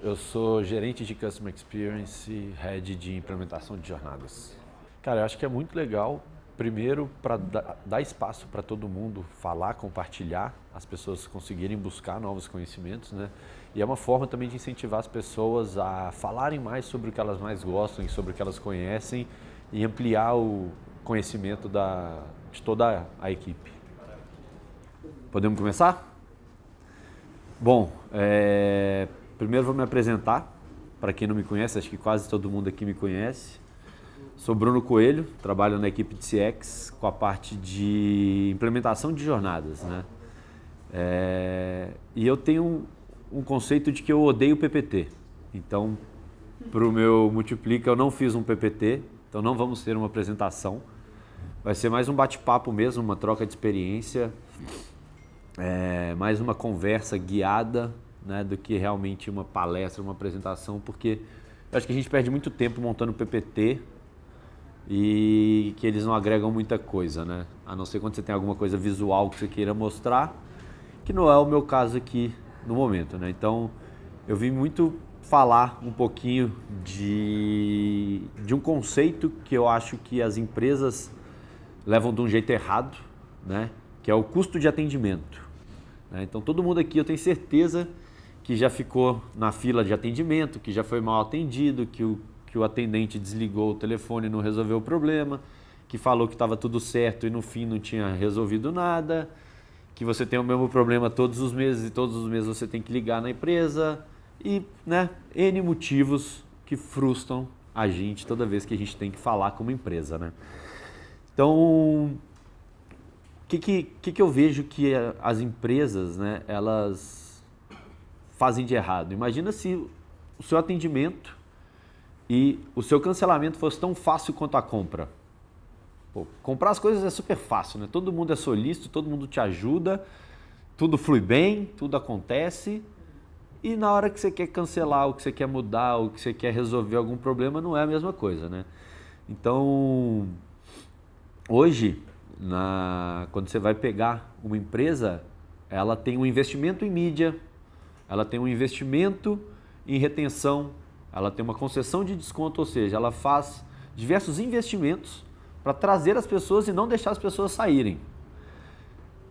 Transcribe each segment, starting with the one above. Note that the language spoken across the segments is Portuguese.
eu sou gerente de Customer Experience, Head de implementação de jornadas. Cara, eu acho que é muito legal, primeiro, para dar espaço para todo mundo falar, compartilhar, as pessoas conseguirem buscar novos conhecimentos, né? E é uma forma também de incentivar as pessoas a falarem mais sobre o que elas mais gostam e sobre o que elas conhecem e ampliar o conhecimento de toda a equipe. Podemos começar? Bom, primeiro vou me apresentar, para quem não me conhece, acho que quase todo mundo aqui me conhece. Sou Bruno Coelho, trabalho na equipe de CX com a parte de implementação de jornadas, né? E eu tenho um conceito de que eu odeio PPT. Então, para o meu Multiplica, eu não fiz um PPT, então não vamos ter uma apresentação. Vai ser mais um bate-papo mesmo, uma troca de experiência, mais uma conversa guiada, né, do que realmente uma palestra, uma apresentação, porque eu acho que a gente perde muito tempo montando PPT e que eles não agregam muita coisa, né? A não ser quando você tem alguma coisa visual que você queira mostrar, que não é o meu caso aqui no momento, né? Então, eu vim muito falar um pouquinho de um conceito que eu acho que as empresas levam de um jeito errado, né? Que é o custo de atendimento. Então, todo mundo aqui, eu tenho certeza que já ficou na fila de atendimento, que já foi mal atendido, que o atendente desligou o telefone e não resolveu o problema, que falou que estava tudo certo e no fim não tinha resolvido nada, que você tem o mesmo problema todos os meses e todos os meses você tem que ligar na empresa e, né, N motivos que frustram a gente toda vez que a gente tem que falar como empresa, né? Então, o que eu vejo que as empresas, né, elas fazem de errado? Imagina se o seu atendimento e o seu cancelamento fosse tão fácil quanto a compra. Pô, comprar as coisas é super fácil, né? Todo mundo é solícito, todo mundo te ajuda, tudo flui bem, tudo acontece. E na hora que você quer cancelar, ou que você quer mudar, ou que você quer resolver algum problema, não é a mesma coisa, né? Então, hoje, quando você vai pegar uma empresa, ela tem um investimento em mídia, ela tem um investimento em retenção, ela tem uma concessão de desconto, ou seja, ela faz diversos investimentos para trazer as pessoas e não deixar as pessoas saírem.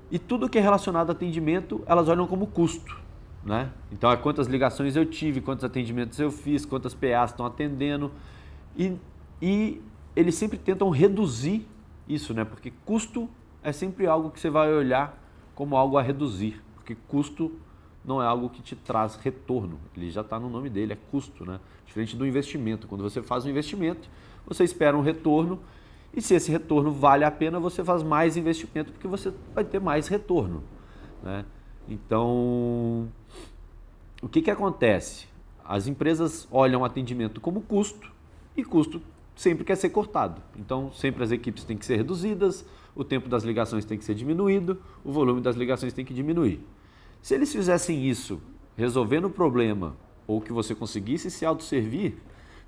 E tudo que é relacionado a atendimento, elas olham como custo, né? Então, é quantas ligações eu tive, quantos atendimentos eu fiz, quantas PAs estão atendendo. E eles sempre tentam reduzir isso, né? Porque custo é sempre algo que você vai olhar como algo a reduzir, porque custo não é algo que te traz retorno, ele já está no nome dele, é custo, né? Diferente do investimento. Quando você faz um investimento, você espera um retorno e se esse retorno vale a pena, você faz mais investimento porque você vai ter mais retorno, né? Então, o que acontece? As empresas olham o atendimento como custo e custo sempre quer ser cortado. Então, sempre as equipes têm que ser reduzidas, o tempo das ligações tem que ser diminuído, o volume das ligações tem que diminuir. Se eles fizessem isso resolvendo o problema ou que você conseguisse se autosservir,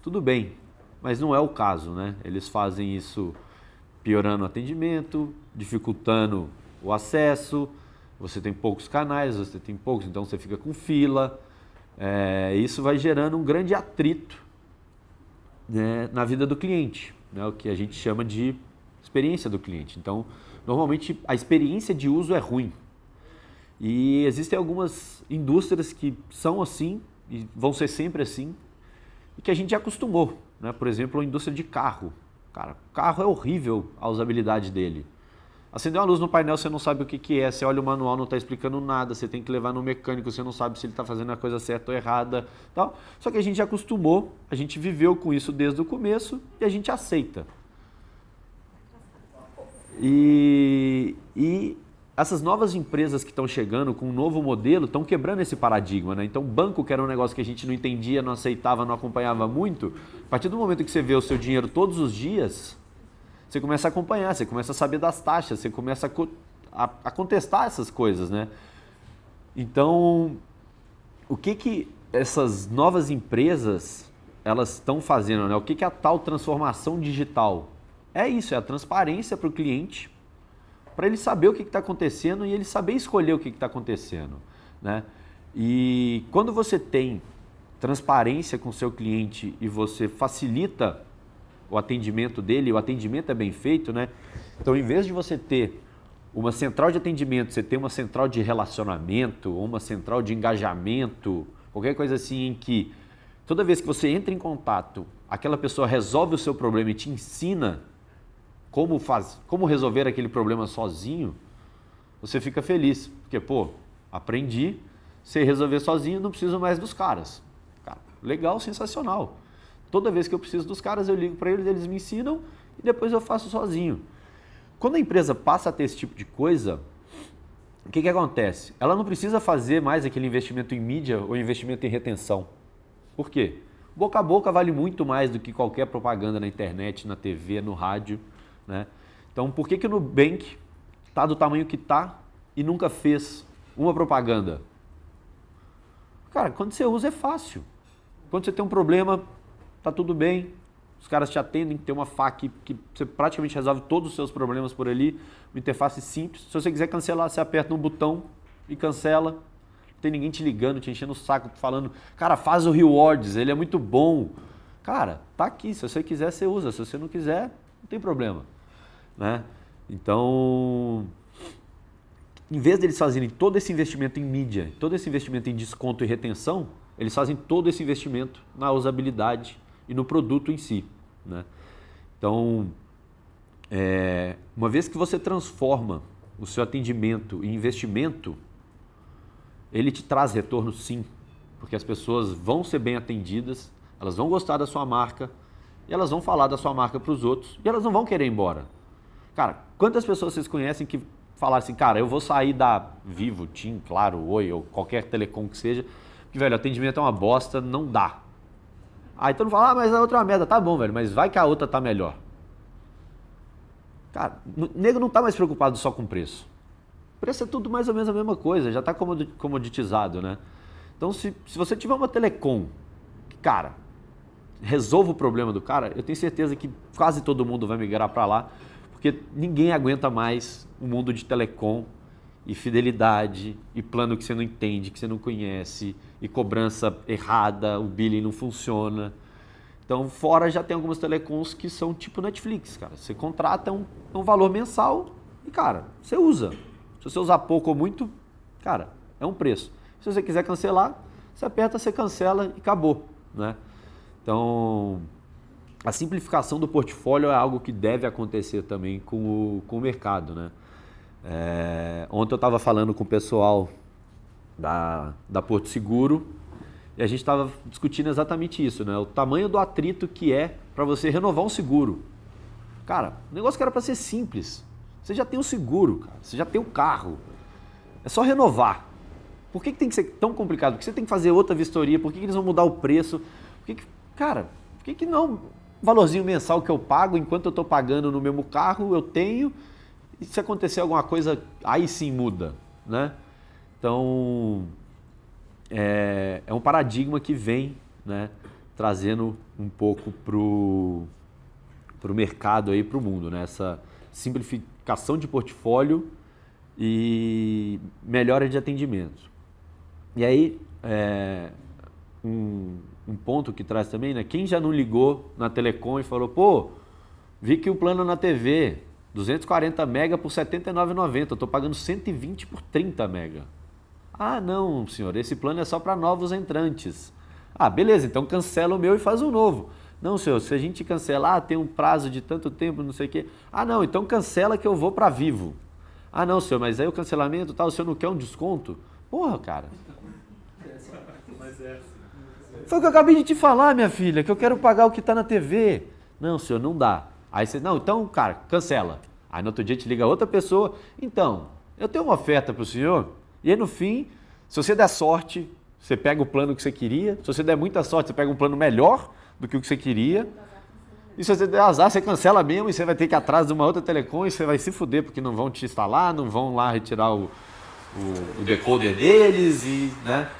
tudo bem, mas não é o caso, né? Eles fazem isso piorando o atendimento, dificultando o acesso, você tem poucos canais, você tem poucos, então você fica com fila. Isso vai gerando um grande atrito, né, na vida do cliente, né, o que a gente chama de experiência do cliente. Então, normalmente a experiência de uso é ruim. E existem algumas indústrias que são assim e vão ser sempre assim e que a gente já acostumou, né? Por exemplo, a indústria de carro. Cara, o carro é horrível a usabilidade dele. Acendeu uma luz no painel, você não sabe o que é, você olha o manual, não está explicando nada, você tem que levar no mecânico, você não sabe se ele está fazendo a coisa certa ou errada. Tal. Só que a gente já acostumou, a gente viveu com isso desde o começo e a gente aceita. E essas novas empresas que estão chegando com um novo modelo estão quebrando esse paradigma, né? Então, banco, que era um negócio que a gente não entendia, não aceitava, não acompanhava muito, a partir do momento que você vê o seu dinheiro todos os dias, você começa a acompanhar, você começa a saber das taxas, você começa a contestar essas coisas, né? Então, o que essas novas empresas elas estão fazendo, né? O que é a tal transformação digital? É isso, é a transparência para o cliente, para ele saber o que está acontecendo e ele saber escolher o que está acontecendo, né? E quando você tem transparência com o seu cliente e você facilita o atendimento dele, o atendimento é bem feito, né? Então, em vez de você ter uma central de atendimento, você tem uma central de relacionamento, ou uma central de engajamento, qualquer coisa assim em que toda vez que você entra em contato, aquela pessoa resolve o seu problema e te ensina como resolver aquele problema sozinho, você fica feliz, porque, pô, aprendi, sei resolver sozinho, não preciso mais dos caras. Cara, legal, sensacional. Toda vez que eu preciso dos caras, eu ligo para eles, eles me ensinam e depois eu faço sozinho. Quando a empresa passa a ter esse tipo de coisa, o que acontece? Ela não precisa fazer mais aquele investimento em mídia ou investimento em retenção. Por quê? Boca a boca vale muito mais do que qualquer propaganda na internet, na TV, no rádio, né? Então, por que o Nubank está do tamanho que está e nunca fez uma propaganda? Cara, quando você usa é fácil. Quando você tem um problema, tá tudo bem. Os caras te atendem, tem uma FAQ que você praticamente resolve todos os seus problemas por ali, uma interface simples. Se você quiser cancelar, você aperta um botão e cancela. Não tem ninguém te ligando, te enchendo o saco, falando, cara, faz o Rewards, ele é muito bom. Cara, tá aqui, se você quiser, você usa. Se você não quiser, não tem problema, né? Então, em vez deles fazerem todo esse investimento em mídia, todo esse investimento em desconto e retenção, eles fazem todo esse investimento na usabilidade e no produto em si, né? Então, uma vez que você transforma o seu atendimento em investimento, ele te traz retorno sim, porque as pessoas vão ser bem atendidas, elas vão gostar da sua marca, e elas vão falar da sua marca para os outros, e elas não vão querer ir embora. Cara, quantas pessoas vocês conhecem que falaram assim, cara, eu vou sair da Vivo, TIM, Claro, Oi, ou qualquer telecom que seja, porque, velho, o atendimento é uma bosta, não dá. Aí todo mundo fala, mas a outra é uma merda. Tá bom, velho, mas vai que a outra tá melhor. Cara, o nego não tá mais preocupado só com preço. Preço é tudo mais ou menos a mesma coisa, já tá comoditizado, né? Então, se você tiver uma telecom que, cara, resolva o problema do cara, eu tenho certeza que quase todo mundo vai migrar para lá, porque ninguém aguenta mais o mundo de telecom e fidelidade, e plano que você não entende, que você não conhece, e cobrança errada, o billing não funciona. Então, fora já tem algumas telecoms que são tipo Netflix, cara. Você contrata um valor mensal e, cara, você usa. Se você usar pouco ou muito, cara, é um preço. Se você quiser cancelar, você aperta, você cancela e acabou, né? Então, a simplificação do portfólio é algo que deve acontecer também com o mercado, né? Ontem eu estava falando com o pessoal da Porto Seguro e a gente estava discutindo exatamente isso, né? O tamanho do atrito que é para você renovar um seguro. Cara, o negócio que era para ser simples. Você já tem o seguro, cara. Você já tem o carro. É só renovar. Por que tem que ser tão complicado? Por que você tem que fazer outra vistoria? Por que eles vão mudar o preço? Cara, por que não o valorzinho mensal que eu pago enquanto eu estou pagando no mesmo carro, eu tenho... E se acontecer alguma coisa, aí sim muda, né? Então, é um paradigma que vem, né, trazendo um pouco pro mercado aí, pro mundo, né? Essa simplificação de portfólio e melhora de atendimento. E aí, um ponto que traz também, né? Quem já não ligou na telecom e falou, pô, vi que o plano na TV... 240 mega por R$ 79,90, eu estou pagando 120 por 30 mega. Ah, não, senhor, esse plano é só para novos entrantes. Ah, beleza, então cancela o meu e faz um novo. Não, senhor, se a gente cancelar, tem um prazo de tanto tempo, não sei o quê. Ah, não, então cancela que eu vou para Vivo. Ah, não, senhor, mas aí o cancelamento, tal, o senhor não quer um desconto? Porra, cara. Foi o que eu acabei de te falar, minha filha, que eu quero pagar o que está na TV. Não, senhor, não dá. Aí você, não, então, cara, cancela. Aí no outro dia te liga outra pessoa. Então, eu tenho uma oferta para o senhor. E aí no fim, se você der sorte, você pega o plano que você queria. Se você der muita sorte, você pega um plano melhor do que o que você queria. E se você der azar, você cancela mesmo e você vai ter que ir atrás de uma outra telecom e você vai se fuder porque não vão te instalar, não vão lá retirar o decoder deles e, né?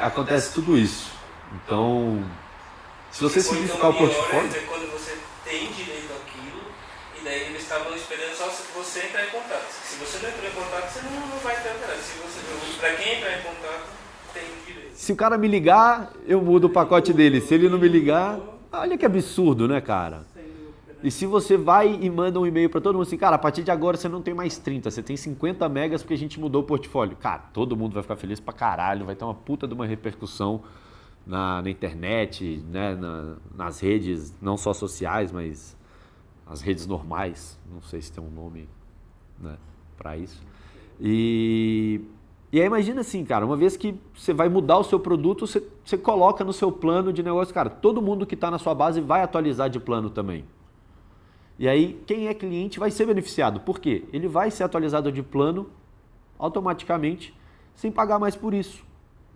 Acontece tudo isso. Então, se você simplificar o portfólio... Tem direito àquilo e daí eles estavam esperando só você entrar em contato. Se você não entrou em contato, você não vai ter interesse. Para quem entrar em contato, Tem direito. Se o cara me ligar, eu mudo o pacote dele. Se ele não me ligar, olha que absurdo, né, cara? E se você vai e manda um e-mail para todo mundo assim, cara, a partir de agora você não tem mais 30, você tem 50 megas porque a gente mudou o portfólio. Cara, todo mundo vai ficar feliz pra caralho, vai ter uma puta de uma repercussão na internet, né, nas redes, não só sociais, mas as redes normais. Não sei se tem um nome, né, para isso. E aí imagina assim, cara, uma vez que você vai mudar o seu produto, você coloca no seu plano de negócio, cara, todo mundo que está na sua base vai atualizar de plano também. E aí, quem é cliente vai ser beneficiado. Por quê? Ele vai ser atualizado de plano automaticamente, sem pagar mais por isso,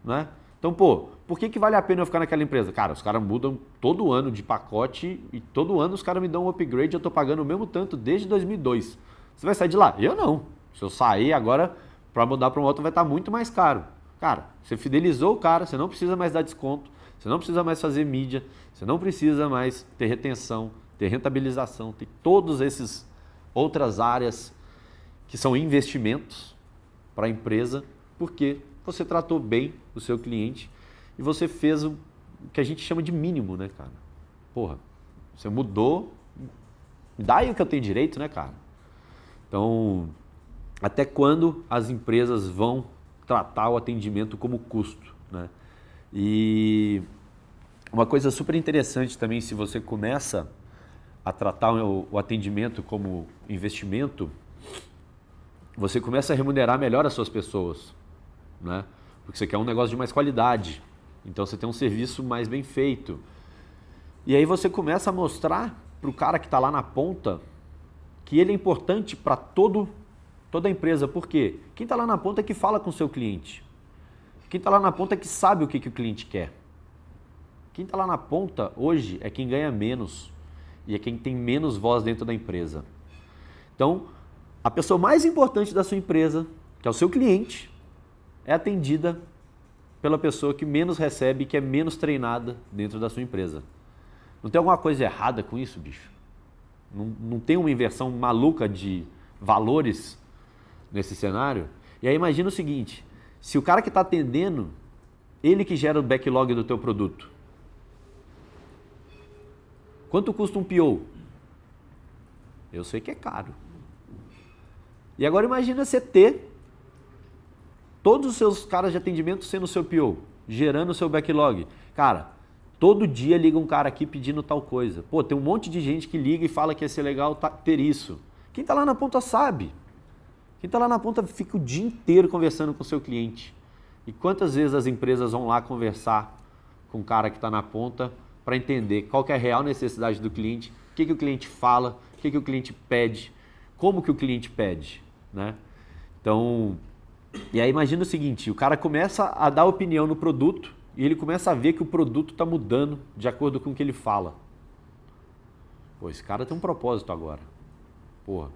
né? Então, pô, por que vale a pena eu ficar naquela empresa? Cara, os caras mudam todo ano de pacote e todo ano os caras me dão um upgrade, eu tô pagando o mesmo tanto desde 2002. Você vai sair de lá? Eu não. Se eu sair agora, para mudar para um outro vai estar muito mais caro. Cara, você fidelizou o cara, você não precisa mais dar desconto, você não precisa mais fazer mídia, você não precisa mais ter retenção, ter rentabilização, ter todas essas outras áreas que são investimentos para a empresa, porque você tratou bem o seu cliente e você fez o que a gente chama de mínimo, né, cara? Porra, você mudou, dá aí o que eu tenho direito, né, cara? Então, até quando as empresas vão tratar o atendimento como custo, né? E uma coisa super interessante também, se você começa a tratar o atendimento como investimento, você começa a remunerar melhor as suas pessoas, né? Porque você quer um negócio de mais qualidade, então você tem um serviço mais bem feito. E aí você começa a mostrar para o cara que está lá na ponta que ele é importante para toda a empresa. Por quê? Quem está lá na ponta é que fala com o seu cliente. Quem está lá na ponta é que sabe o que o cliente quer. Quem está lá na ponta hoje é quem ganha menos e é quem tem menos voz dentro da empresa. Então, a pessoa mais importante da sua empresa, que é o seu cliente, é atendida pela pessoa que menos recebe e que é menos treinada dentro da sua empresa. Não tem alguma coisa errada com isso, bicho? Não tem uma inversão maluca de valores nesse cenário? E aí imagina o seguinte, se o cara que está atendendo, ele que gera o backlog do teu produto. Quanto custa um PO? Eu sei que é caro. E agora imagina você ter todos os seus caras de atendimento sendo o seu PO, gerando o seu backlog. Cara, todo dia liga um cara aqui pedindo tal coisa. Pô, tem um monte de gente que liga e fala que ia ser legal ter isso. Quem está lá na ponta sabe. Quem está lá na ponta fica o dia inteiro conversando com o seu cliente. E quantas vezes as empresas vão lá conversar com o cara que está na ponta para entender qual que é a real necessidade do cliente, o que o cliente fala, o que o cliente pede, como que o cliente pede, né? Então, e aí imagina o seguinte, o cara começa a dar opinião no produto e ele começa a ver que o produto está mudando de acordo com o que ele fala. Pô, esse cara tem um propósito agora. Porra,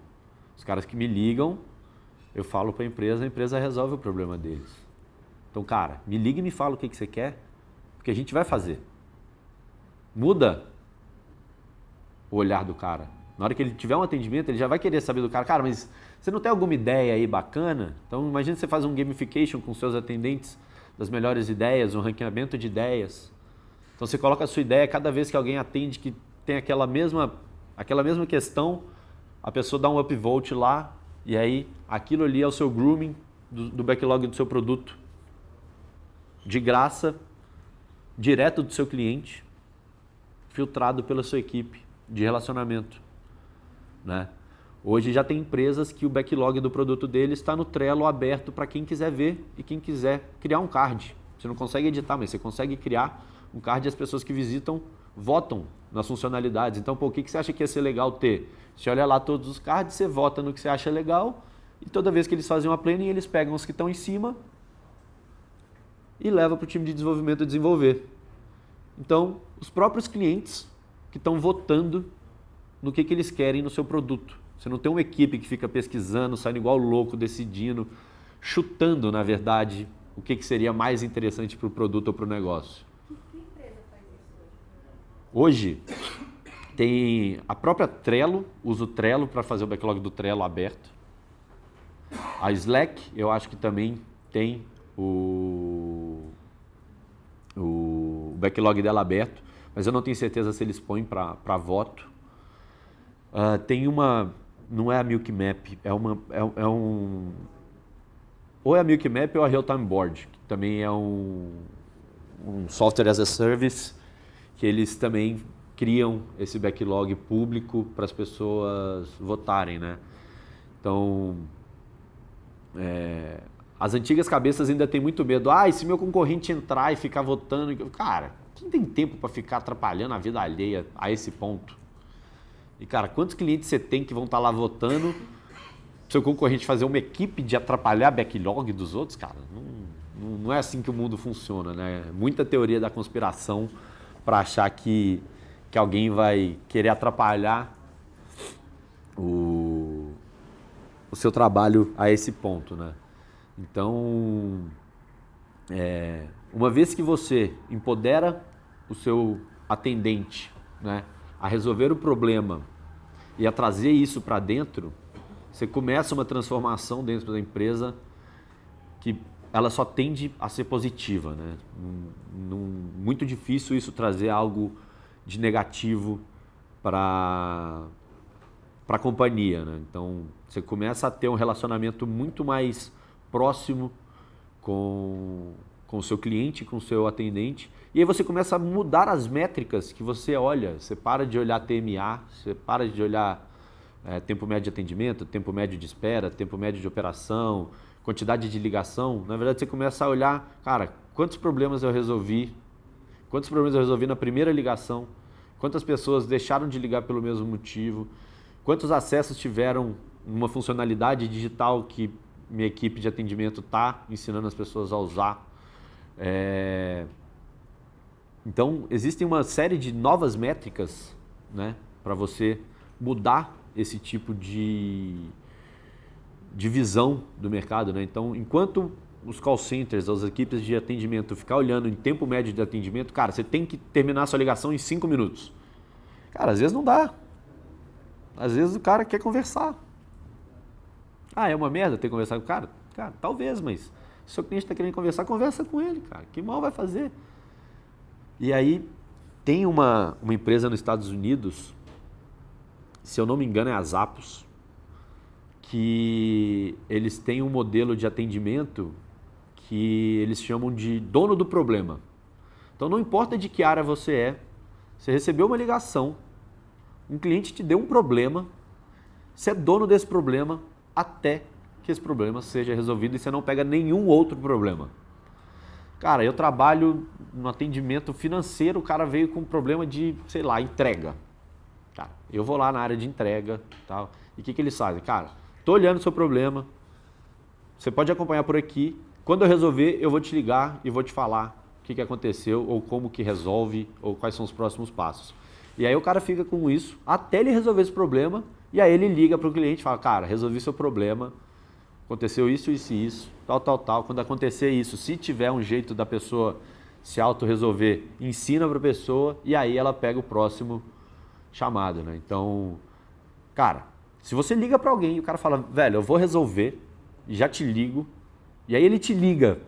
os caras que me ligam, eu falo para a empresa resolve o problema deles. Então, cara, me liga e me fala o que você quer, porque a gente vai fazer. Muda o olhar do cara. Na hora que ele tiver um atendimento, ele já vai querer saber do cara, cara, mas você não tem alguma ideia aí bacana? Então, imagina você faz um gamification com seus atendentes das melhores ideias, um ranqueamento de ideias. Então, você coloca a sua ideia, cada vez que alguém atende que tem aquela mesma questão, a pessoa dá um upvote lá, e aí aquilo ali é o seu grooming do backlog do seu produto. De graça, direto do seu cliente, filtrado pela sua equipe de relacionamento, né? Hoje já tem empresas que o backlog do produto dele está no Trello aberto para quem quiser ver e quem quiser criar um card. Você não consegue editar, mas você consegue criar um card e as pessoas que visitam votam nas funcionalidades. Então, pô, o que você acha que ia ser legal ter? Você olha lá todos os cards, você vota no que você acha legal e toda vez que eles fazem uma planning, eles pegam os que estão em cima e levam para o time de desenvolvimento desenvolver. Então, os próprios clientes que estão votando no que eles querem no seu produto. Você não tem uma equipe que fica pesquisando, saindo igual louco, decidindo, chutando, na verdade, o que seria mais interessante para o produto ou para o negócio. Que empresa faz isso hoje? Hoje, tem a própria Trello, usa o Trello para fazer o backlog do Trello aberto. A Slack, eu acho que também tem o o backlog dela aberto, mas eu não tenho certeza se eles põem para voto. Tem uma, não é a Milk Map, ou é a Milk Map ou a Real Time Board, que também é um software as a service, que eles também criam esse backlog público para as pessoas votarem, né? Então, as antigas cabeças ainda têm muito medo. E se meu concorrente entrar e ficar votando... Cara, quem tem tempo para ficar atrapalhando a vida alheia a esse ponto? E, cara, quantos clientes você tem que vão estar lá votando? Seu concorrente fazer uma equipe de atrapalhar backlog dos outros? Cara, não é assim que o mundo funciona, né? Muita teoria da conspiração para achar que alguém vai querer atrapalhar o seu trabalho a esse ponto, né? Então, uma vez que você empodera o seu atendente, né, a resolver o problema e a trazer isso para dentro, você começa uma transformação dentro da empresa que ela só tende a ser positiva, né? Muito difícil isso trazer algo de negativo para a companhia, né? Então, você começa a ter um relacionamento muito mais próximo com o seu cliente, com o seu atendente, e aí você começa a mudar as métricas que você olha. Você para de olhar TMA, você para de olhar tempo médio de atendimento, tempo médio de espera, tempo médio de operação, quantidade de ligação. Na verdade, você começa a olhar, cara, quantos problemas eu resolvi na primeira ligação, quantas pessoas deixaram de ligar pelo mesmo motivo, quantos acessos tiveram uma funcionalidade digital que minha equipe de atendimento está ensinando as pessoas a usar. Então, existem uma série de novas métricas, né, para você mudar esse tipo de visão do mercado, né? Então, enquanto os call centers, as equipes de atendimento ficar olhando em tempo médio de atendimento, cara, você tem que terminar a sua ligação em 5 minutos. Cara, às vezes não dá. Às vezes o cara quer conversar. É uma merda ter que conversar com o cara? Cara, talvez, mas se o seu cliente está querendo conversar, conversa com ele, cara. Que mal vai fazer? E aí, tem uma empresa nos Estados Unidos, se eu não me engano é a Zappos, que eles têm um modelo de atendimento que eles chamam de dono do problema. Então, não importa de que área você recebeu uma ligação, um cliente te deu um problema, você é dono desse problema até que esse problema seja resolvido e você não pega nenhum outro problema. Cara, eu trabalho no atendimento financeiro, o cara veio com um problema de, sei lá, entrega. Cara, eu vou lá na área de entrega e tal. E o que eles fazem? Cara, tô olhando o seu problema, você pode acompanhar por aqui. Quando eu resolver, eu vou te ligar e vou te falar o que aconteceu, ou como que resolve, ou quais são os próximos passos. E aí o cara fica com isso até ele resolver esse problema, e aí ele liga para o cliente e fala, cara, resolvi seu problema, aconteceu isso, isso e isso, tal. Quando acontecer isso, se tiver um jeito da pessoa se auto-resolver, ensina para a pessoa e aí ela pega o próximo chamado, né? Então, cara, se você liga para alguém e o cara fala, velho, eu vou resolver, já te ligo, e aí ele te liga,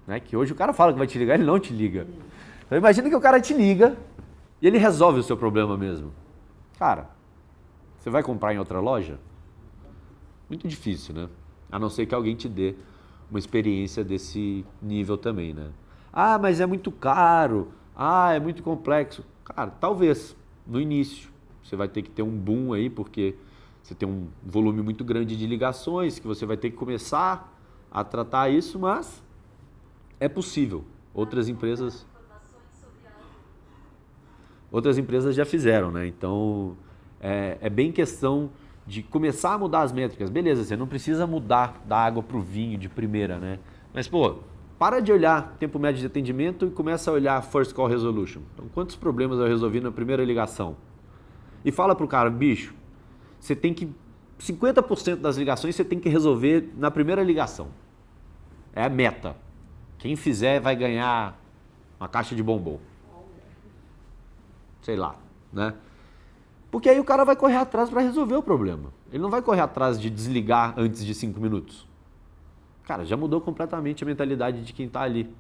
né? Que hoje o cara fala que vai te ligar, ele não te liga. Então imagina que o cara te liga e ele resolve o seu problema mesmo. Cara, você vai comprar em outra loja? Muito difícil, né? A não ser que alguém te dê uma experiência desse nível também, né? Mas é muito caro. É muito complexo. Cara, talvez no início você vai ter que ter um boom aí, porque você tem um volume muito grande de ligações que você vai ter que começar a tratar isso, mas é possível. Outras empresas já fizeram, né? Então, é bem questão de começar a mudar as métricas. Beleza, você não precisa mudar da água para o vinho de primeira, né? Mas, para de olhar tempo médio de atendimento e começa a olhar First Call Resolution. Então, quantos problemas eu resolvi na primeira ligação? E fala pro cara, bicho, você tem que... 50% das ligações você tem que resolver na primeira ligação. É a meta. Quem fizer vai ganhar uma caixa de bombom. Sei lá, né? Porque aí o cara vai correr atrás para resolver o problema. Ele não vai correr atrás de desligar antes de 5 minutos. Cara, já mudou completamente a mentalidade de quem está ali.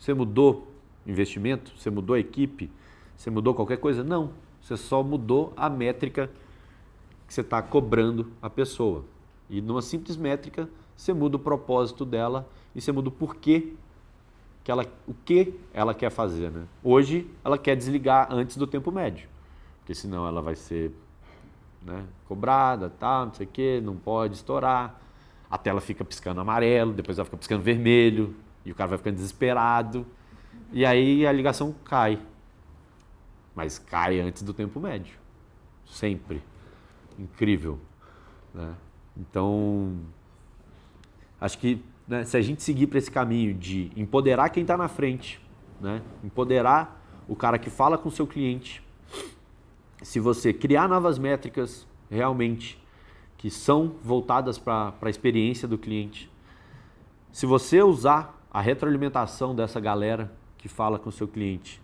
Você mudou investimento? Você mudou a equipe? Você mudou qualquer coisa? Não. Você só mudou a métrica que você está cobrando a pessoa. E numa simples métrica, você muda o propósito dela e você muda o porquê o que ela quer fazer. Né? Hoje, ela quer desligar antes do tempo médio, porque senão ela vai ser, né, cobrada, tá, não sei o quê, não pode estourar. A tela fica piscando amarelo, depois ela fica piscando vermelho, e o cara vai ficando desesperado. E aí a ligação cai. Mas cai antes do tempo médio. Sempre. Incrível. Né? Então, acho que, né, se a gente seguir para esse caminho de empoderar quem está na frente, né, empoderar o cara que fala com o seu cliente, se você criar novas métricas realmente que são voltadas para a experiência do cliente, se você usar a retroalimentação dessa galera que fala com o seu cliente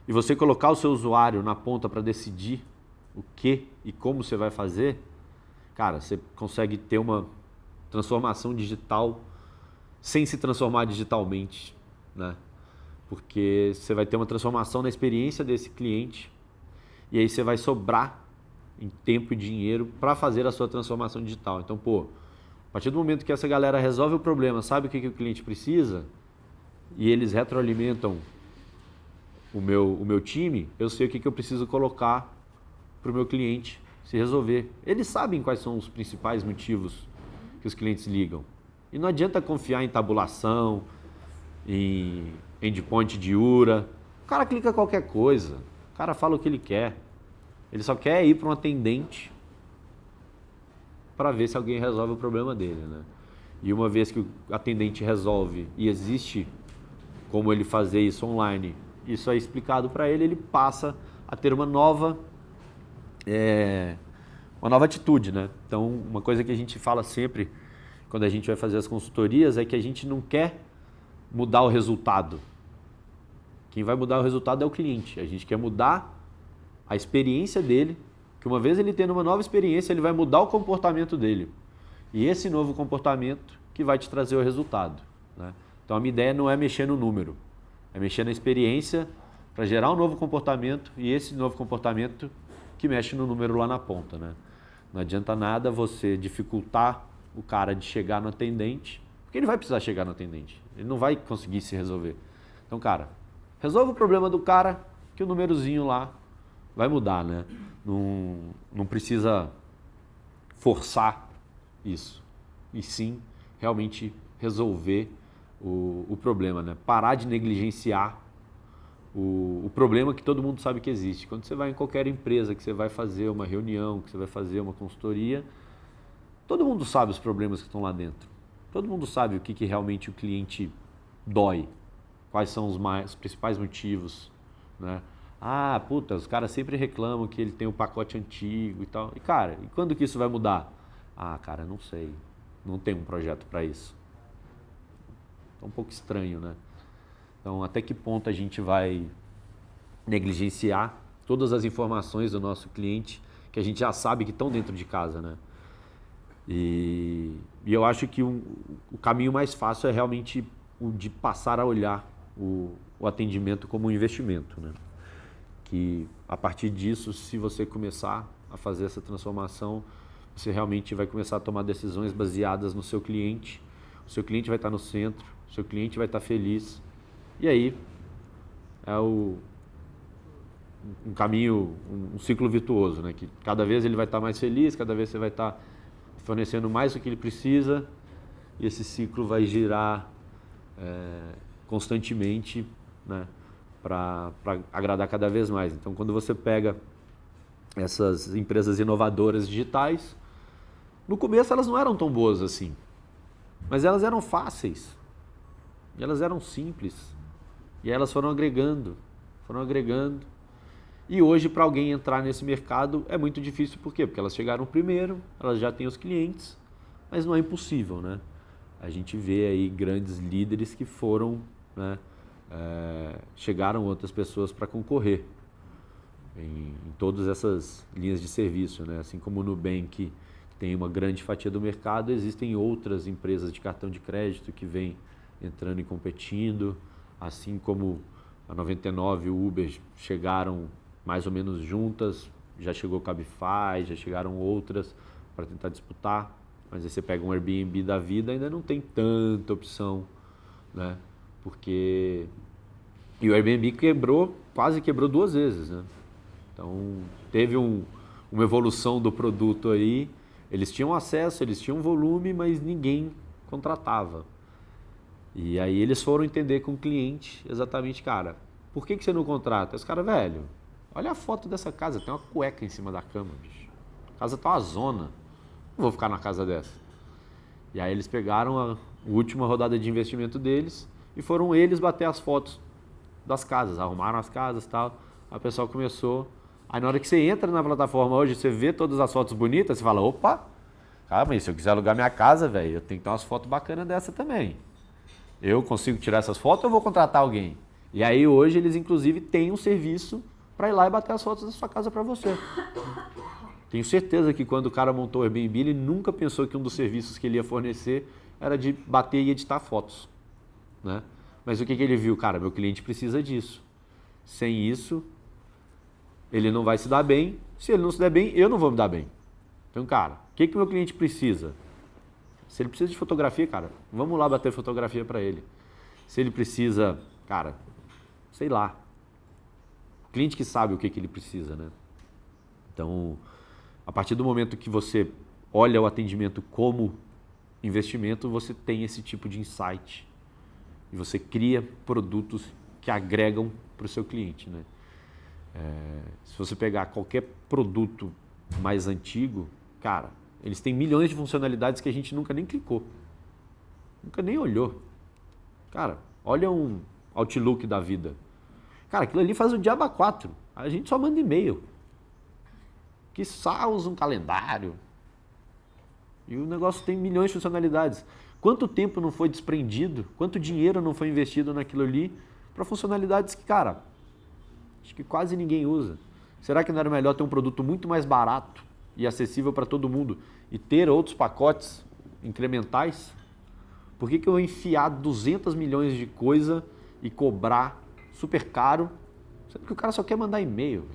e você colocar o seu usuário na ponta para decidir o que e como você vai fazer, cara, você consegue ter uma transformação digital sem se transformar digitalmente, né? Porque você vai ter uma transformação na experiência desse cliente e aí você vai sobrar em tempo e dinheiro para fazer a sua transformação digital. Então, pô, a partir do momento que essa galera resolve o problema, sabe o que o cliente precisa e eles retroalimentam o meu time, eu sei o que eu preciso colocar para o meu cliente se resolver. Eles sabem quais são os principais motivos que os clientes ligam. E não adianta confiar em tabulação, em endpoint de URA. O cara clica qualquer coisa, o cara fala o que ele quer. Ele só quer ir para um atendente para ver se alguém resolve o problema dele, né? E uma vez que o atendente resolve e existe como ele fazer isso online, isso é explicado para ele, ele passa a ter uma nova atitude, né? Então, uma coisa que a gente fala sempre quando a gente vai fazer as consultorias é que a gente não quer mudar o resultado. Quem vai mudar o resultado é o cliente. A gente quer mudar a experiência dele, que uma vez ele tendo uma nova experiência, ele vai mudar o comportamento dele. E esse novo comportamento que vai te trazer o resultado, né? Então, a minha ideia não é mexer no número, é mexer na experiência para gerar um novo comportamento e esse novo comportamento que mexe no número lá na ponta, né? Não adianta nada você dificultar o cara de chegar no atendente, porque ele vai precisar chegar no atendente, ele não vai conseguir se resolver. Então, cara, resolva o problema do cara que o númerozinho lá vai mudar, né? Não precisa forçar isso, e sim realmente resolver o problema, né? Parar de negligenciar o problema que todo mundo sabe que existe. Quando você vai em qualquer empresa, que você vai fazer uma reunião, que você vai fazer uma consultoria, todo mundo sabe os problemas que estão lá dentro. Todo mundo sabe o que realmente o cliente dói, quais são os principais motivos, né? Ah, puta, os caras sempre reclamam que ele tem um pacote antigo e tal. E, cara, e quando que isso vai mudar? Ah, cara, não sei. Não tem um projeto para isso. É um pouco estranho, né? Então, até que ponto a gente vai negligenciar todas as informações do nosso cliente que a gente já sabe que estão dentro de casa, né? E eu acho que o caminho mais fácil é realmente o de passar a olhar o atendimento como um investimento, né? Que a partir disso, se você começar a fazer essa transformação, você realmente vai começar a tomar decisões baseadas no seu cliente. O seu cliente vai estar no centro, o seu cliente vai estar feliz. E aí é um caminho, um ciclo virtuoso, né? Que cada vez ele vai estar mais feliz, cada vez você vai estar fornecendo mais do que ele precisa e esse ciclo vai girar constantemente, né? Para agradar cada vez mais. Então, quando você pega essas empresas inovadoras digitais, no começo elas não eram tão boas assim, mas elas eram fáceis, e elas eram simples, e elas foram agregando, e hoje para alguém entrar nesse mercado é muito difícil, por quê? Porque elas chegaram primeiro, elas já têm os clientes, mas não é impossível, né? A gente vê aí grandes líderes que foram, né, chegaram outras pessoas para concorrer em todas essas linhas de serviço, né? Assim como o Nubank tem uma grande fatia do mercado, existem outras empresas de cartão de crédito que vêm entrando e competindo, assim como a 99 e o Uber chegaram mais ou menos juntas, já chegou o Cabify, já chegaram outras para tentar disputar, mas aí você pega um Airbnb da vida, ainda não tem tanta opção, né? Porque... E o Airbnb quase quebrou 2 vezes, né? Então, teve uma evolução do produto aí, eles tinham acesso, eles tinham volume, mas ninguém contratava. E aí eles foram entender com o cliente exatamente, cara, por que você não contrata? Os caras, velho, olha a foto dessa casa, tem uma cueca em cima da cama, bicho. A casa tá uma zona. Não vou ficar na casa dessa. E aí eles pegaram a última rodada de investimento deles e foram eles bater as fotos das casas, arrumaram as casas e tal. A pessoa começou. Aí na hora que você entra na plataforma hoje, você vê todas as fotos bonitas, você fala, opa, cara, mas se eu quiser alugar minha casa, velho, eu tenho que ter umas fotos bacanas dessa também. Eu consigo tirar essas fotos ou eu vou contratar alguém? E aí hoje eles inclusive têm um serviço para ir lá e bater as fotos da sua casa para você. Tenho certeza que quando o cara montou o Airbnb, ele nunca pensou que um dos serviços que ele ia fornecer era de bater e editar fotos, né? Mas o que ele viu? Cara, meu cliente precisa disso. Sem isso, ele não vai se dar bem. Se ele não se der bem, eu não vou me dar bem. Então, cara, o que meu cliente precisa? Se ele precisa de fotografia, cara, vamos lá bater fotografia para ele. Se ele precisa, cara, sei lá. Cliente que sabe o que ele precisa, né? Então, a partir do momento que você olha o atendimento como investimento, você tem esse tipo de insight. E você cria produtos que agregam para o seu cliente, né? Se você pegar qualquer produto mais antigo, cara, eles têm milhões de funcionalidades que a gente nunca nem clicou. Nunca nem olhou. Cara, olha um Outlook da vida. Cara, aquilo ali faz o diabo a 4. A gente só manda e-mail. Que só usa um calendário. E o negócio tem milhões de funcionalidades. Quanto tempo não foi desprendido, quanto dinheiro não foi investido naquilo ali para funcionalidades que, cara, acho que quase ninguém usa. Será que não era melhor ter um produto muito mais barato e acessível para todo mundo e ter outros pacotes incrementais? Por que eu enfiar 200 milhões de coisa e cobrar super caro, sendo que o cara só quer mandar e-mail?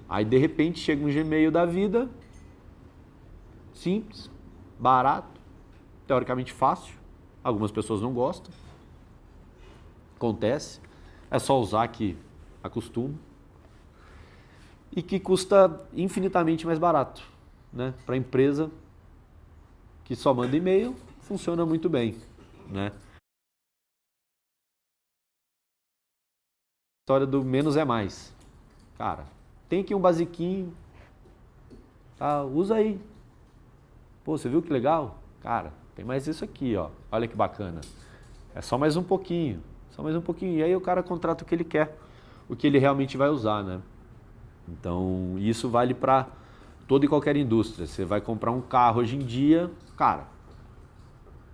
Aí, de repente, chega um Gmail da vida, simples, barato, teoricamente fácil, algumas pessoas não gostam, acontece, é só usar que acostuma, e que custa infinitamente mais barato, né? Para a empresa que só manda e-mail, funciona muito bem, né? História do menos é mais. Cara, tem aqui um basiquinho, tá? Usa aí. Pô, você viu que legal? Cara, tem mais isso aqui, ó. Olha que bacana. É só mais um pouquinho, só mais um pouquinho. E aí o cara contrata o que ele quer, o que ele realmente vai usar, né? Então, isso vale para toda e qualquer indústria. Você vai comprar um carro hoje em dia, cara,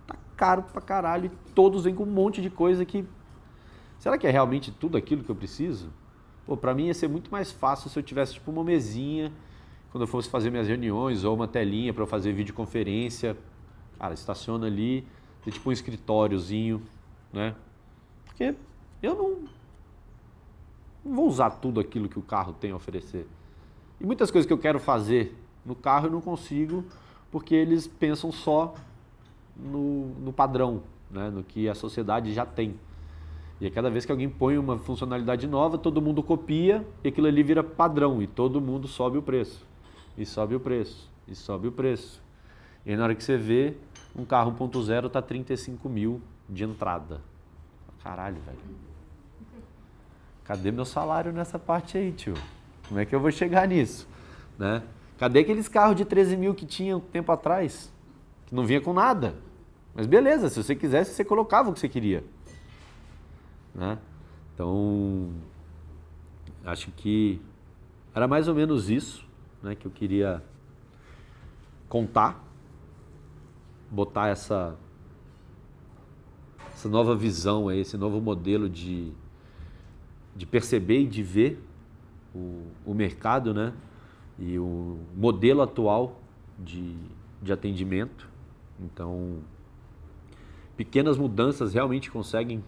tá caro pra caralho e todos vêm com um monte de coisa que... Será que é realmente tudo aquilo que eu preciso? Pô, pra mim ia ser muito mais fácil se eu tivesse tipo uma mesinha, quando eu fosse fazer minhas reuniões, ou uma telinha para eu fazer videoconferência. Cara, estaciona ali, tem tipo um escritóriozinho, né? Porque eu não vou usar tudo aquilo que o carro tem a oferecer. E muitas coisas que eu quero fazer no carro eu não consigo, porque eles pensam só no padrão, né? No que a sociedade já tem. E a cada vez que alguém põe uma funcionalidade nova, todo mundo copia e aquilo ali vira padrão e todo mundo sobe o preço. E sobe o preço, e sobe o preço. E aí na hora que você vê, um carro 1.0 tá 35 mil de entrada. Caralho, velho. Cadê meu salário nessa parte aí, tio? Como é que eu vou chegar nisso? Né? Cadê aqueles carros de 13 mil que tinha um tempo atrás? Que não vinha com nada. Mas beleza, se você quisesse, você colocava o que você queria. Né? Então, acho que era mais ou menos isso, né, que eu queria contar, botar essa nova visão, aí, esse novo modelo de perceber e de ver o mercado, né, e o modelo atual de atendimento. Então, pequenas mudanças realmente conseguem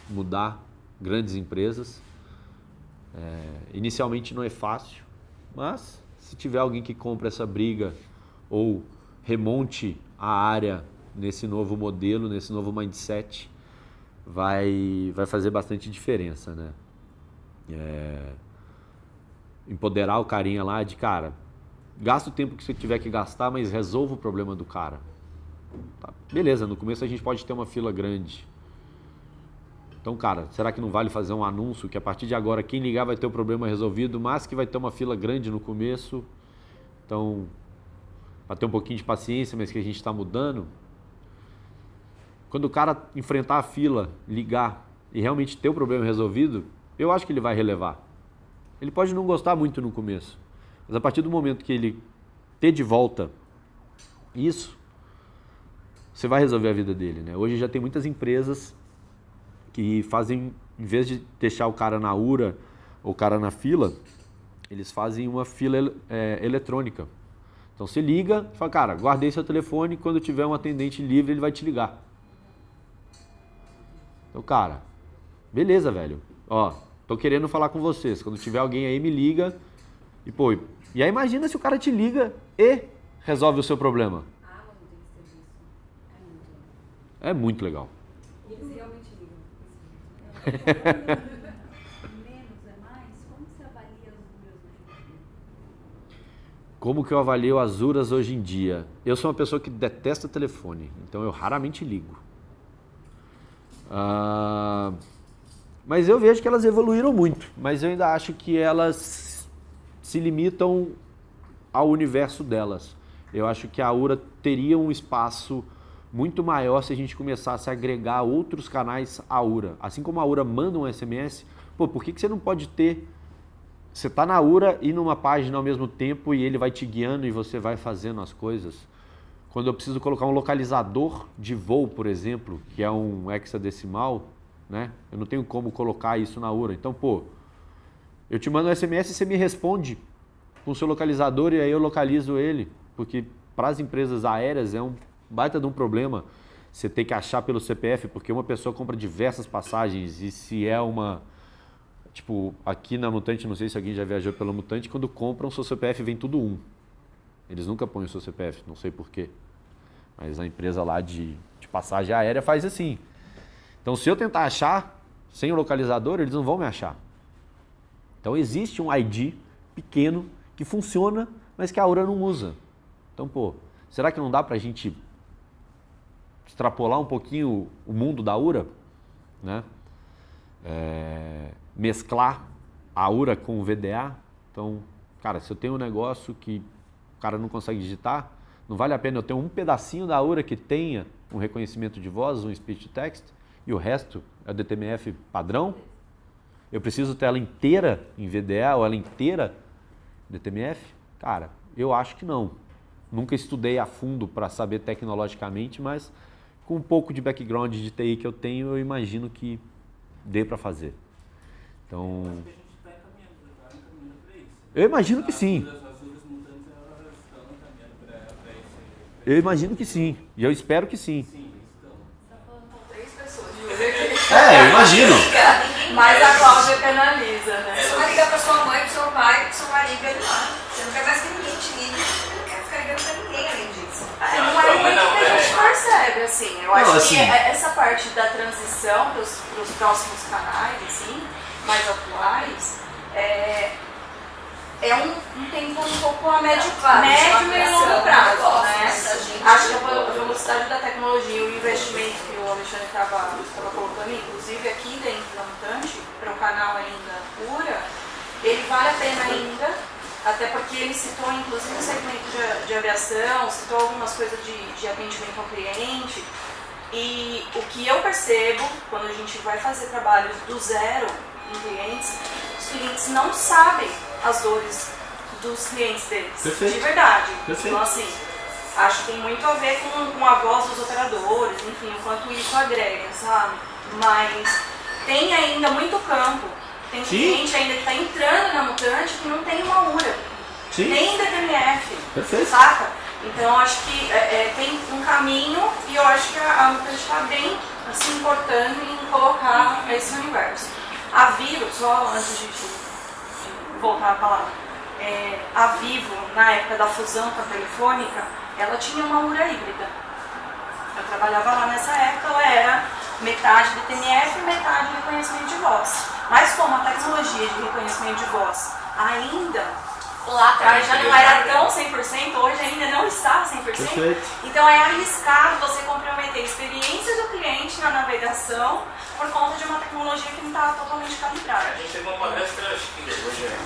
mudar grandes empresas. Inicialmente não é fácil, mas se tiver alguém que compre essa briga ou remonte a área nesse novo modelo, nesse novo mindset, vai fazer bastante diferença, né? Empoderar o carinha lá de, cara, gasta o tempo que você tiver que gastar, mas resolva o problema do cara. Tá, beleza, no começo a gente pode ter uma fila grande. Então, cara, será que não vale fazer um anúncio que a partir de agora quem ligar vai ter o problema resolvido, mas que vai ter uma fila grande no começo? Então, para ter um pouquinho de paciência, mas que a gente está mudando. Quando o cara enfrentar a fila, ligar e realmente ter o problema resolvido, eu acho que ele vai relevar. Ele pode não gostar muito no começo, mas a partir do momento que ele ter de volta isso, você vai resolver a vida dele, né? Hoje já tem muitas empresas que fazem, em vez de deixar o cara na URA ou o cara na fila, eles fazem uma fila eletrônica. Então você liga e fala, cara, guardei seu telefone, quando tiver um atendente livre ele vai te ligar. Então, cara, beleza, velho. Ó, tô querendo falar com vocês. Quando tiver alguém aí, me liga. E aí imagina se o cara te liga e resolve o seu problema. Ah, mas não tem que ser isso. É muito legal. E eles realmente ligam. Menos é mais? Como você avalia as URAs hoje em dia? Como que eu avalio as URAs hoje em dia? Eu sou uma pessoa que detesta telefone, então eu raramente ligo. Mas eu vejo que elas evoluíram muito, mas eu ainda acho que elas se limitam ao universo delas. Eu acho que a URA teria um espaço muito maior se a gente começasse a agregar outros canais à URA. Assim como a URA manda um SMS, por que você não pode ter... Você está na URA e numa página ao mesmo tempo e ele vai te guiando e você vai fazendo as coisas. Quando eu preciso colocar um localizador de voo, por exemplo, que é um hexadecimal, né? Eu não tenho como colocar isso na URA. Então, eu te mando um SMS e você me responde com o seu localizador e aí eu localizo ele. Porque para as empresas aéreas é um baita de um problema você ter que achar pelo CPF, porque uma pessoa compra diversas passagens e se é uma... Tipo, aqui na Mutante, não sei se alguém já viajou pela Mutante, quando compram, o seu CPF vem tudo um. Eles nunca põem o seu CPF, não sei porquê. Mas a empresa lá de passagem aérea faz assim. Então, se eu tentar achar sem o localizador, eles não vão me achar. Então, existe um ID pequeno que funciona, mas que a URA não usa. Então, será que não dá pra gente extrapolar um pouquinho o mundo da URA? Né? Mesclar a URA com o VDA. Então, cara, se eu tenho um negócio que o cara não consegue digitar, não vale a pena eu ter um pedacinho da URA que tenha um reconhecimento de voz, um speech to text, e o resto é o DTMF padrão? Eu preciso ter ela inteira em VDA ou ela inteira DTMF? Cara, eu acho que não. Nunca estudei a fundo para saber tecnologicamente, mas com um pouco de background de TI que eu tenho, eu imagino que dê para fazer. Então, Acho que a gente está encaminhando para isso. eu imagino que sim. As URAs mutantes elas estão encaminhando para esse... Eu imagino que sim. E eu espero que sim. Sim, estão. Você tá falando com 3 pessoas. Eu imagino. Mas a Cláudia penaliza, né? Você vai ligar pra sua mãe, pro seu pai, pro seu marido e lá. Você não quer mais que ninguém te ligue. Você não quer ficar ligando pra ninguém além disso. Não é muito que a gente percebe, assim. Eu acho assim, que essa parte da transição para os próximos canais, assim, mais atuais, é um tempo um pouco a médio e longo prazo, né? Acho que a velocidade da tecnologia, o investimento que o Alexandre estava colocando, inclusive aqui dentro da Mutante, para o canal ainda pura, ele vale a pena ainda, até porque ele citou inclusive o segmento de aviação, citou algumas coisas de atendimento ao cliente, e o que eu percebo quando a gente vai fazer trabalhos do zero em clientes, os clientes não sabem as dores dos clientes deles, Perfeito. de verdade. Perfeito. Então, assim, acho que tem muito a ver com a voz dos operadores, enfim, o quanto isso agrega, sabe? Mas tem ainda muito campo. Tem cliente ainda que está entrando na Mutante que não tem uma URA, nem DTMF, Perfeito. saca? Então, acho que tem um caminho e eu acho que a Mutante está bem se importando em colocar esse universo. A Vivo, só antes de voltar a palavra, a Vivo, na época da fusão com a Telefônica, ela tinha uma URA híbrida. Eu trabalhava lá nessa época, ela era metade de TMF e metade de reconhecimento de voz. Mas como a tecnologia de reconhecimento de voz ainda lá atrás já não era tão 100%, hoje ainda não está 100%, Perfeito. então é arriscado você comprometer a experiência do cliente na navegação por conta de uma tecnologia que não está totalmente calibrada. A gente teve uma palestra, acho que hoje é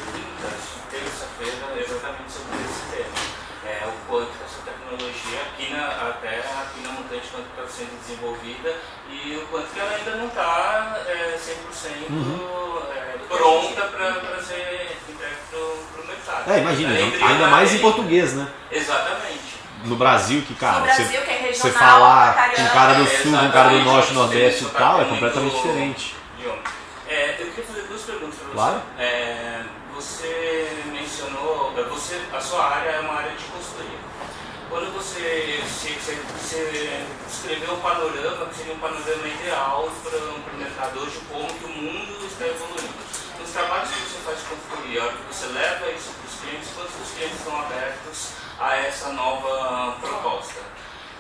terça-feira, exatamente sobre esse tema. O quanto essa tecnologia até aqui na Mutante, quanto está sendo desenvolvida e o quanto que ela ainda não está 100% pronta para ser entregue para o mercado. Imagina, ainda mais em português, né? Exatamente. No Brasil, que cara, No Brasil, que é regional, você falar pra com um cara do sul, com um cara do Exatamente, norte, nordeste e você tal, é muito completamente diferente. idioma. Eu queria fazer duas perguntas para você. Claro. Você mencionou, a sua área é uma área de consultoria. Quando você descreveu o panorama, que seria um panorama ideal para o mercado hoje, como que o mundo está evoluindo. Nos trabalhos que você faz de consultoria, a hora que você leva isso para os clientes, quantos dos clientes estão abertos a essa nova proposta?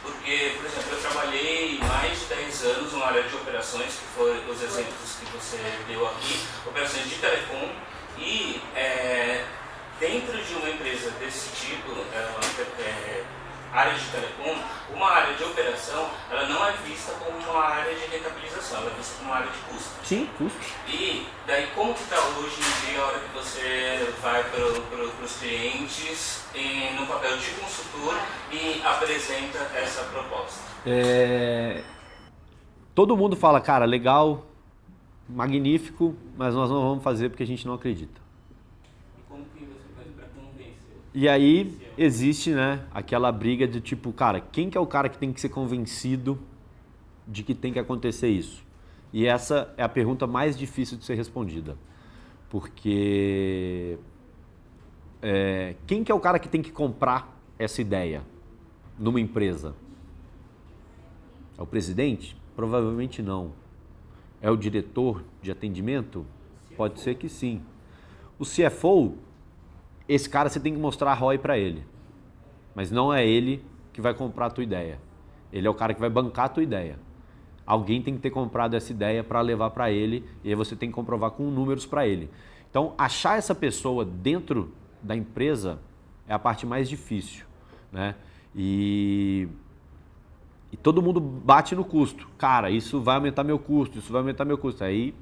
Porque, por exemplo, eu trabalhei mais de 10 anos numa área de operações, que foram os exemplos que você deu aqui, operações de telecom, e dentro de uma empresa desse tipo, área de telecom, uma área de operação, ela não é vista como uma área de rentabilização, ela é vista como uma área de custo. Sim, custo. E daí como que está hoje em dia a hora que você vai para os clientes no papel de consultor e apresenta essa proposta? Todo mundo fala, cara, legal, magnífico, mas nós não vamos fazer porque a gente não acredita. E como que você faz para convencer? E aí existe, né, aquela briga de tipo, cara, quem que é o cara que tem que ser convencido de que tem que acontecer isso? E essa é a pergunta mais difícil de ser respondida. Porque quem que é o cara que tem que comprar essa ideia numa empresa? É o presidente? Provavelmente não. É o diretor de atendimento? Pode ser que sim. O CFO, esse cara você tem que mostrar ROI para ele. Mas não é ele que vai comprar a tua ideia. Ele é o cara que vai bancar a tua ideia. Alguém tem que ter comprado essa ideia para levar para ele e aí você tem que comprovar com números para ele. Então, achar essa pessoa dentro da empresa é a parte mais difícil, né? E todo mundo bate no custo. Cara, isso vai aumentar meu custo, isso vai aumentar meu custo. Aí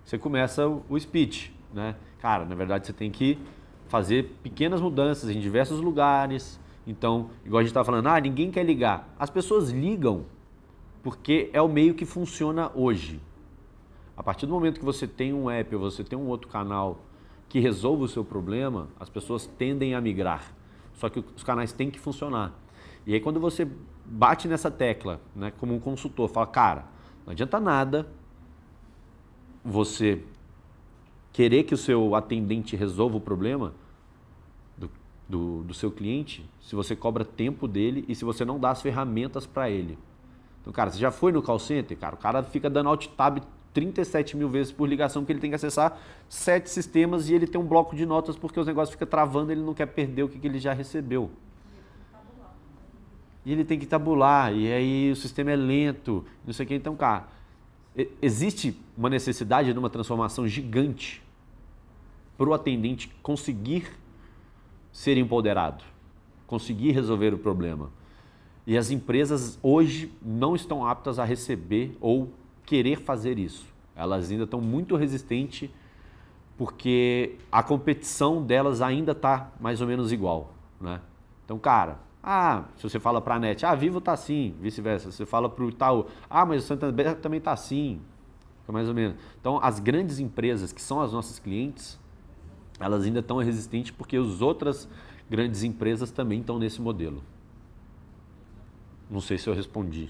você começa o speech, né? Cara, na verdade você tem que fazer pequenas mudanças em diversos lugares. Então, igual a gente estava falando, ninguém quer ligar. As pessoas ligam porque é o meio que funciona hoje. A partir do momento que você tem um app ou você tem um outro canal que resolva o seu problema, as pessoas tendem a migrar. Só que os canais têm que funcionar. E aí quando você bate nessa tecla, né, como um consultor, fala, cara, não adianta nada você querer que o seu atendente resolva o problema do seu cliente se você cobra tempo dele e se você não dá as ferramentas para ele. Então, cara, você já foi no call center? Cara, o cara fica dando alt tab 37 mil vezes por ligação porque ele tem que acessar 7 sistemas e ele tem um bloco de notas porque os negócios ficam travando, ele não quer perder o que ele já recebeu. E ele tem que tabular, e aí o sistema é lento, não sei o que. Então, cara, existe uma necessidade de uma transformação gigante para o atendente conseguir ser empoderado, conseguir resolver o problema. E as empresas hoje não estão aptas a receber ou querer fazer isso. Elas ainda estão muito resistentes porque a competição delas ainda está mais ou menos igual, né? Então, cara, se você fala para a NET, Vivo está assim, vice-versa. Você fala para o Itaú, mas o Santander também está assim, mais ou menos. Então, as grandes empresas que são as nossas clientes, elas ainda estão resistentes porque as outras grandes empresas também estão nesse modelo. Não sei se eu respondi.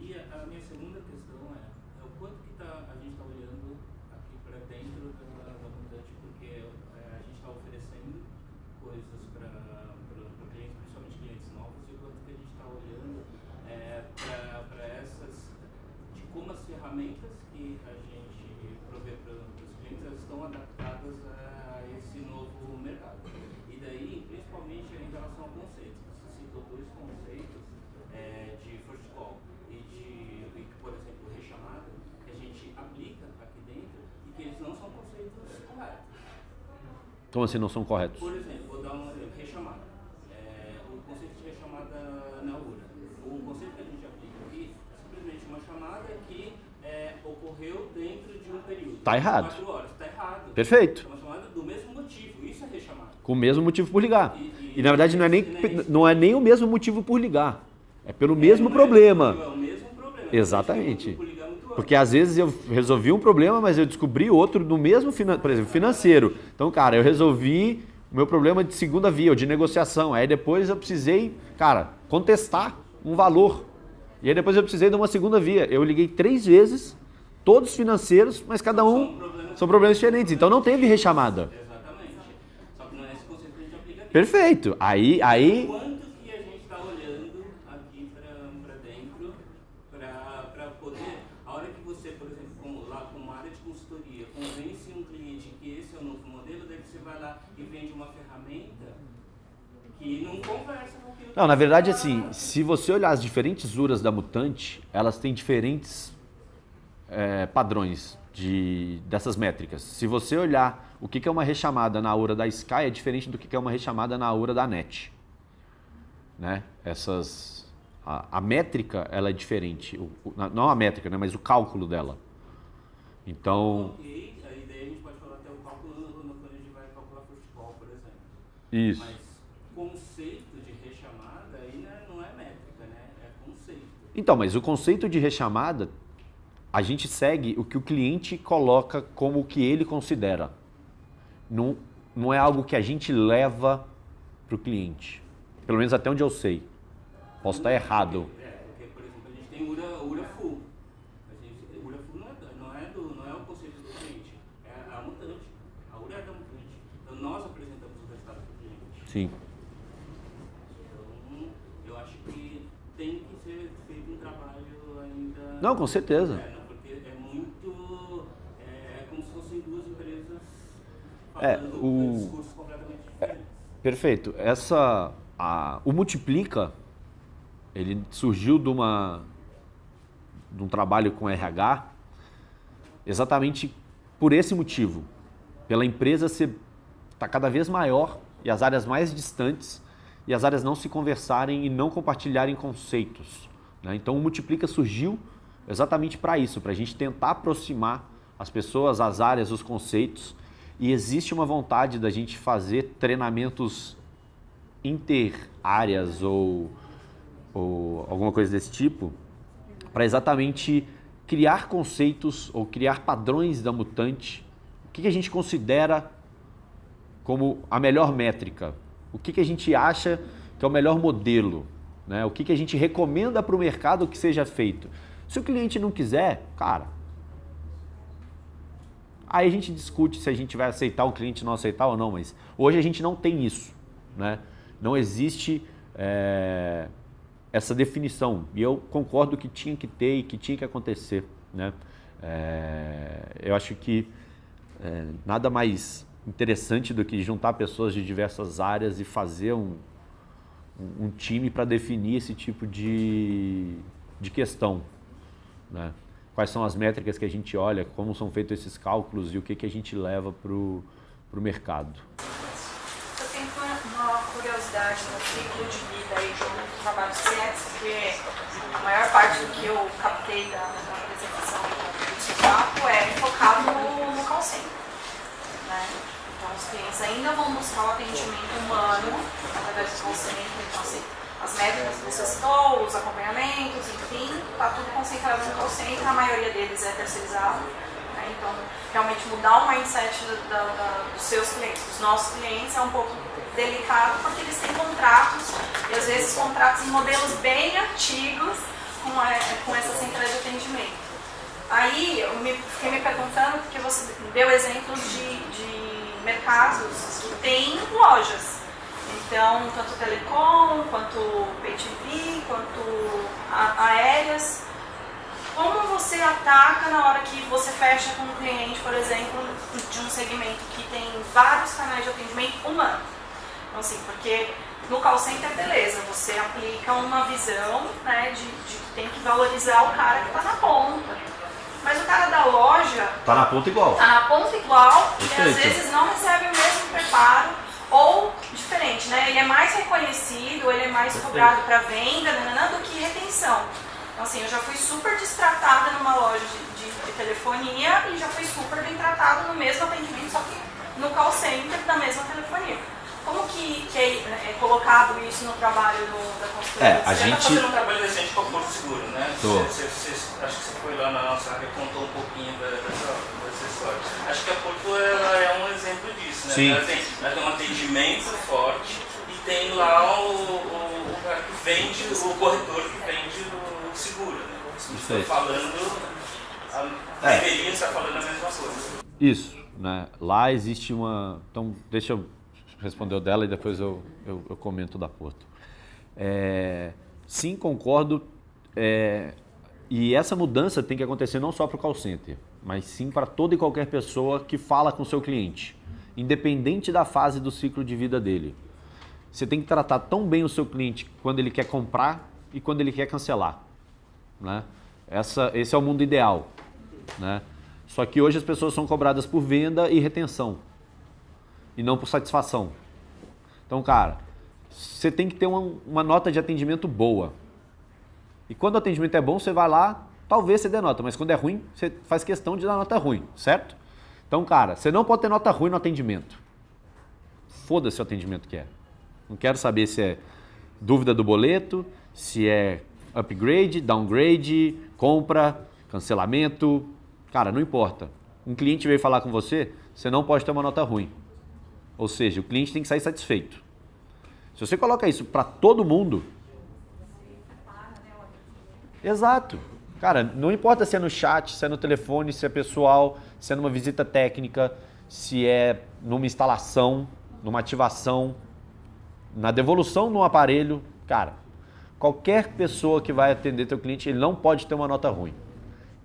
E a minha segunda questão é o quanto que a gente está olhando aqui para dentro da Mutante, porque a gente está oferecendo coisas para clientes, principalmente clientes novos, e o quanto que a gente está olhando para essa Como assim não são corretos? Por exemplo, vou dar um exemplo, rechamada. O conceito de rechamada na URA. O conceito que a gente aplica aqui é simplesmente uma chamada que ocorreu dentro de um período. Tá errado. 4 horas. Tá errado. Perfeito. É uma chamada do mesmo motivo. Isso é rechamada. Com o mesmo motivo por ligar. E na verdade não é nem o mesmo motivo por ligar. É pelo mesmo problema. É o mesmo problema. Exatamente. Por ligar muito Porque às vezes eu resolvi um problema, mas eu descobri outro do mesmo, por exemplo, financeiro. Então, cara, eu resolvi o meu problema de segunda via, ou de negociação. Aí depois eu precisei, cara, contestar um valor. E aí depois eu precisei de uma segunda via. Eu liguei 3 vezes, todos financeiros, mas cada um são problemas diferentes. Então não teve rechamada. Exatamente. Só que não é esse conceito que a gente aplica aqui. Perfeito. Aí Quanto que a gente está olhando aqui para dentro para poder, a hora que você, por exemplo, lá com uma área de consultoria, convence um cliente que esse é o novo modelo, daí você vai lá e vende uma ferramenta que não conversa com aquilo. Não, na verdade, assim, se você olhar as diferentes URAs da Mutante, elas têm diferentes padrões dessas métricas. Se você olhar o que é uma rechamada na URA da Sky, é diferente do que é uma rechamada na URA da NET. Né? A métrica, ela é diferente. Não a métrica, né? Mas o cálculo dela. Então... Ok, aí daí a gente pode falar até o cálculo quando a gente vai calcular futebol, por exemplo. Isso. Mas conceito de rechamada aí não é métrica, né? É conceito. Então, mas o conceito de rechamada, a gente segue o que o cliente coloca como o que ele considera. Não é algo que a gente leva para o cliente. Pelo menos até onde eu sei. Posso estar errado. Porque, por exemplo, a gente tem URA full. URA full não é o conceito do cliente, é a Mutante. A URA é da Mutante. Então nós apresentamos o resultado para o cliente. Sim. Então, eu acho que tem que ser feito um trabalho ainda... Não, com certeza. Porque é muito... É como se fossem 2 empresas falando discursos completamente diferentes. Perfeito. O Multiplica, ele surgiu de um trabalho com RH exatamente por esse motivo. Pela empresa estar cada vez maior e as áreas mais distantes e as áreas não se conversarem e não compartilharem conceitos. Né? Então o Multiplica surgiu exatamente para isso, para a gente tentar aproximar as pessoas, as áreas, os conceitos. E existe uma vontade da gente fazer treinamentos inter-áreas ou alguma coisa desse tipo, para exatamente criar conceitos ou criar padrões da Mutante. O que a gente considera como a melhor métrica? O que a gente acha que é o melhor modelo? Né? O que a gente recomenda para o mercado que seja feito? Se o cliente não quiser, cara, aí a gente discute se a gente vai aceitar o cliente não aceitar ou não, mas hoje a gente não tem isso, né? Não existe essa definição. E eu concordo que tinha que ter e que tinha que acontecer, né? Eu acho que nada mais interessante do que juntar pessoas de diversas áreas e fazer um time para definir esse tipo de questão, né? Quais são as métricas que a gente olha, como são feitos esses cálculos e o que a gente leva para o mercado. Eu tenho uma curiosidade no ciclo de vida aí do trabalho CX, porque a maior parte do que eu captei da apresentação do papo é focado no call center, né? Então os clientes ainda vão buscar o atendimento humano através do call center, então assim, as métricas que você citou, os acompanhamentos, enfim, está tudo concentrado no call center, a maioria deles é terceirizado. Então, realmente mudar o mindset dos seus clientes, dos nossos clientes, é um pouco delicado, porque eles têm contratos, e às vezes contratos em modelos bem antigos com essa central de atendimento. Aí, eu fiquei me perguntando, porque você deu exemplos de mercados que têm lojas. Então, tanto telecom, quanto pay TV, quanto aéreas. Como você ataca na hora que você fecha com um cliente, por exemplo, de um segmento que tem vários canais de atendimento humano? Então, assim, porque no call center, beleza, você aplica uma visão, né, de que tem que valorizar o cara que está na ponta. Mas o cara da loja... Está na ponta igual. Está na ponta igual. Perfeito. E às vezes não recebe o mesmo preparo, ou diferente, né? Ele é mais reconhecido, ele é mais cobrado para venda, do que retenção. Então assim, eu já fui super destratada numa loja de telefonia e já fui super bem tratada no mesmo atendimento, só que no call center da mesma telefonia. Como que é colocado isso no trabalho da consultoria? Você está fazendo um trabalho recente com a Porto Seguro, né? Acho que você foi lá na nossa área e contou um pouquinho dessa história. Acho que a Porto ela é um exemplo disso, né? Sim. Ela tem um atendimento forte e tem lá o cara que vende, o corretor que vende o seguro, né? Estou falando, deveria estar falando a mesma coisa. Isso, né? Lá existe uma... Então, deixa eu responder o dela e depois eu comento da Porto. Sim, concordo. E essa mudança tem que acontecer não só para o call center, mas sim para toda e qualquer pessoa que fala com o seu cliente, independente da fase do ciclo de vida dele. Você tem que tratar tão bem o seu cliente quando ele quer comprar e quando ele quer cancelar, né? Esse é o mundo ideal, né? Só que hoje as pessoas são cobradas por venda e retenção e não por satisfação. Então, cara, você tem que ter uma nota de atendimento boa. E quando o atendimento é bom, você vai lá, talvez você dê nota, mas quando é ruim, você faz questão de dar nota ruim, certo? Então, cara, você não pode ter nota ruim no atendimento. Foda-se o atendimento que é. Não quero saber se é dúvida do boleto, se é upgrade, downgrade, compra, cancelamento. Cara, não importa. Um cliente veio falar com você, você não pode ter uma nota ruim. Ou seja, o cliente tem que sair satisfeito. Se você coloca isso para todo mundo... Exato. Cara, não importa se é no chat, se é no telefone, se é pessoal, se é numa visita técnica, se é numa instalação, numa ativação, na devolução de um aparelho. Cara, qualquer pessoa que vai atender teu cliente, ele não pode ter uma nota ruim.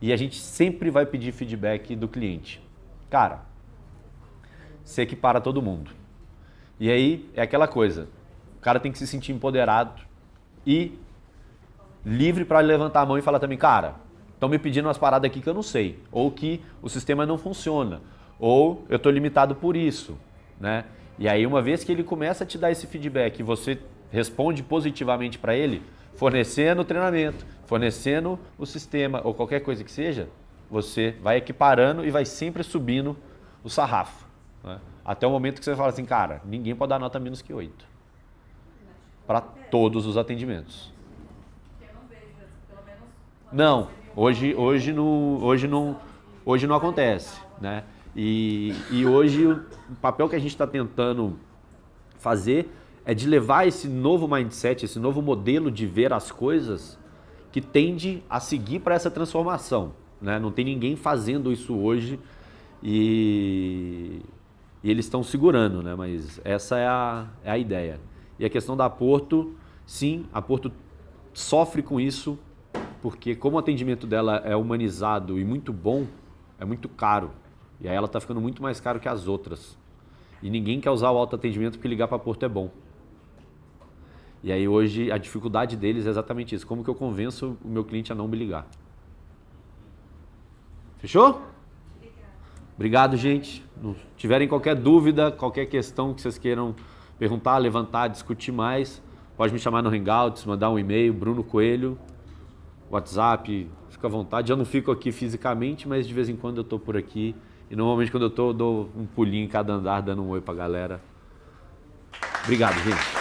E a gente sempre vai pedir feedback do cliente. Cara, você equipara todo mundo. E aí é aquela coisa, o cara tem que se sentir empoderado e livre para levantar a mão e falar também, cara, estão me pedindo umas paradas aqui que eu não sei, ou que o sistema não funciona, ou eu estou limitado por isso, né? E aí uma vez que ele começa a te dar esse feedback e você responde positivamente para ele, fornecendo o treinamento, fornecendo o sistema ou qualquer coisa que seja, você vai equiparando e vai sempre subindo o sarrafo, né? Até o momento que você fala assim, cara, ninguém pode dar nota menos que 8 para todos os atendimentos. Não, hoje não acontece, né? E hoje o papel que a gente está tentando fazer é de levar esse novo mindset, esse novo modelo de ver as coisas que tende a seguir para essa transformação, né? Não tem ninguém fazendo isso hoje e eles estão segurando, né? Mas essa é a ideia. E a questão da Porto, sim, a Porto sofre com isso, porque como o atendimento dela é humanizado e muito bom, é muito caro. E aí ela está ficando muito mais caro que as outras. E ninguém quer usar o autoatendimento porque ligar para a Porto é bom. E aí hoje a dificuldade deles é exatamente isso. Como que eu convenço o meu cliente a não me ligar? Fechou? Obrigado, gente. Se tiverem qualquer dúvida, qualquer questão que vocês queiram perguntar, levantar, discutir mais, pode me chamar no Hangouts, mandar um e-mail, Bruno Coelho, WhatsApp, fica à vontade. Eu não fico aqui fisicamente, mas de vez em quando eu tô por aqui. E normalmente quando eu tô, eu dou um pulinho em cada andar, dando um oi pra galera. Obrigado, gente.